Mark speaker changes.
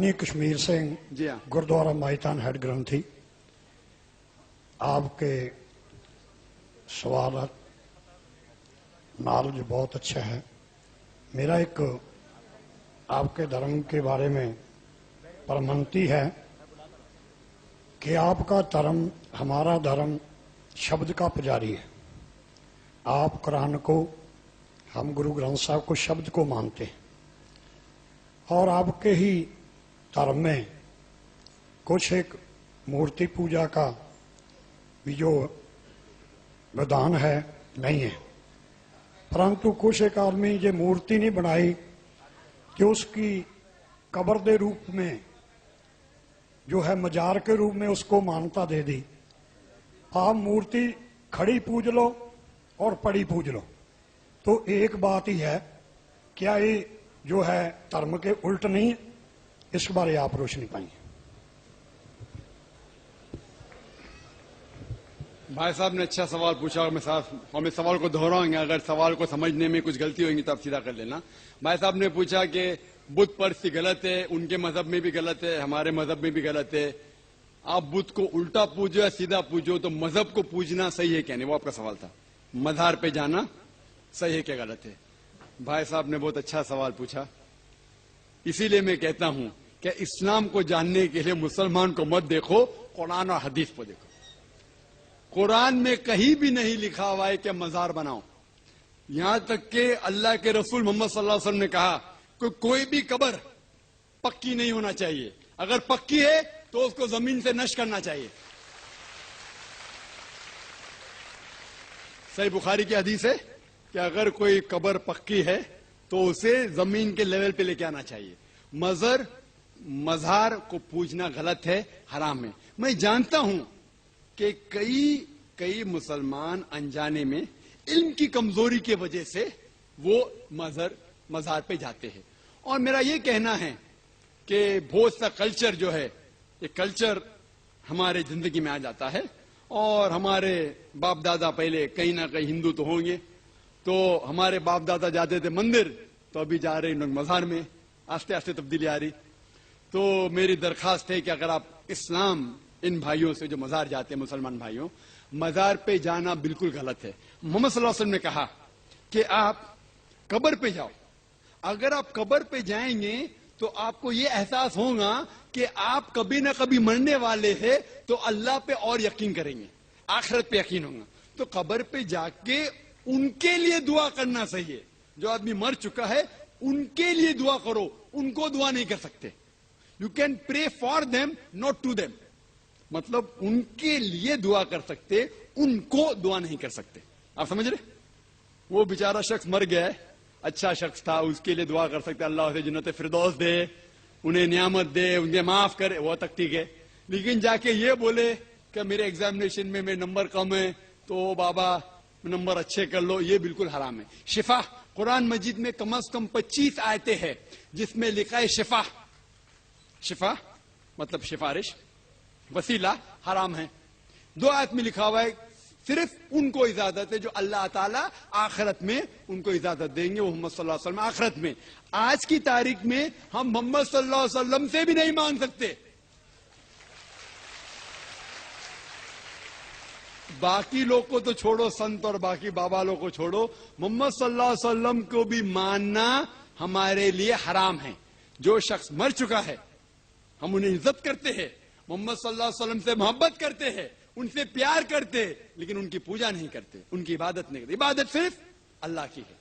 Speaker 1: ਗਿਆਨੀ ਕਸ਼ਮੀਰ ਸਿੰਘ
Speaker 2: जी हाँ।
Speaker 1: ਗੁਰਦੁਆਰਾ ਮਾਈਤਾਨ ਹੈਡ ਗ੍ਰੰਥੀ आपके सवाल नॉलेज बहुत अच्छा है। मेरा एक आपके धर्म के बारे में प्रमाणति है कि आपका धर्म हमारा धर्म शब्द का पुजारी है। आप कुरान को, हम गुरु ग्रंथ साहब को शब्द को मानते हैं और आपके ही धर्म में कुछ एक मूर्ति पूजा का भी जो विधान है नहीं है, परंतु कुछ एक आदमी ये मूर्ति नहीं बनाई कि उसकी कब्र के रूप में जो है मजार के रूप में उसको मान्यता दे दी। आप मूर्ति खड़ी पूज लो और पड़ी पूज लो, तो एक बात ही है, क्या ये जो है धर्म के उल्ट नहीं है? इस बारे आप रोशनी पाइए।
Speaker 2: भाई साहब ने अच्छा सवाल पूछा और हम इस सवाल को दोहराएंगे, अगर सवाल को समझने में कुछ गलती होगी तो आप सीधा कर लेना। भाई साहब ने पूछा कि बुत परस्ती गलत है, उनके मजहब में भी गलत है, हमारे मजहब में भी गलत है। आप बुत को उल्टा पूजो या सीधा पूजो, तो मजहब को पूजना सही है क्या नहीं, वो आपका सवाल था। मजार पे जाना सही है क्या गलत है? भाई साहब ने बहुत अच्छा सवाल पूछा। इसीलिए मैं कहता हूं कि इस्लाम को जानने के लिए मुसलमान को मत देखो, कुरान और हदीस को देखो। कुरान में कहीं भी नहीं लिखा हुआ है कि मजार बनाओ। यहां तक कि अल्लाह के रसूल मोहम्मद सल्लल्लाहु अलैहि वसल्लम ने कहा कि कोई भी कब्र पक्की नहीं होना चाहिए, अगर पक्की है तो उसको जमीन से नष्ट करना चाहिए। सही बुखारी की हदीस है कि अगर कोई कब्र पक्की है तो उसे जमीन के लेवल पे लेके आना चाहिए। मजार को पूजना गलत है, हराम है। मैं जानता हूं कि कई मुसलमान अनजाने में इल्म की कमजोरी की वजह से वो मजार पे जाते हैं। और मेरा ये कहना है कि बहुत सा कल्चर जो है, ये कल्चर हमारे जिंदगी में आ जाता है। और हमारे बाप दादा पहले कहीं ना कहीं हिंदू तो होंगे, तो हमारे बाप दादा जाते थे मंदिर, तो अभी जा रहे लोग मजार में। आस्ते आस्ते तब्दीली आ रही। तो मेरी दरखास्त है कि अगर आप इस्लाम, इन भाइयों से जो मजार जाते हैं, मुसलमान भाइयों, मजार पे जाना बिल्कुल गलत है। मोहम्मद सल्लल्लाहु अलैहि वसल्लम ने कहा कि आप कब्र पे जाओ। अगर आप कब्र पे जाएंगे तो आपको ये एहसास होगा कि आप कभी ना कभी मरने वाले हैं, तो अल्लाह पे और यकीन करेंगे, आखिरत पे यकीन होगा। तो कब्र पे जाके उनके लिए दुआ करना सही है। जो आदमी मर चुका है उनके लिए दुआ करो, उनको दुआ नहीं कर सकते। You can pray for them, not to them. मतलब उनके लिए दुआ कर सकते, उनको दुआ नहीं कर सकते। आप समझ रहे? वो बेचारा शख्स मर गया है, अच्छा शख्स था, उसके लिए दुआ कर सकते, अल्लाह उसे जन्नत फिरदौस दे, उन्हें नियामत दे, उन्हें माफ करे, वो तक ठीक है। लेकिन जाके ये बोले कि मेरे एग्जामिनेशन में मेरे नंबर कम है, तो बाबा नंबर अच्छे कर लो, ये बिल्कुल हराम है। शिफा, कुरान मजीद में कम से कम 25 आयतें हैं जिसमें लिखा है शिफा। शिफा मतलब सिफारिश, वसीला हराम है। 2 आयत में लिखा हुआ है सिर्फ उनको इजाजत है जो अल्लाह ताला आखिरत में उनको इजाजत देंगे, वो मोहम्मद सल्लल्लाहु अलैहि वसल्लम आखिरत में। आज की तारीख में हम मोहम्मद सल्लल्लाहु अलैहि वसल्लम से भी नहीं मांग सकते। बाकी लोग को तो छोड़ो, संत और बाकी बाबा लोग को छोड़ो, मोहम्मद सल्लल्लाहु अलैहि वसल्लम को भी मानना हमारे लिए हराम है। जो शख्स मर चुका है हम उन्हें इज्जत करते हैं, मोहम्मद सल्लल्लाहु अलैहि वसल्लम से मोहब्बत करते हैं, उनसे प्यार करते, लेकिन उनकी पूजा नहीं करते, उनकी इबादत नहीं करते। इबादत सिर्फ अल्लाह की है।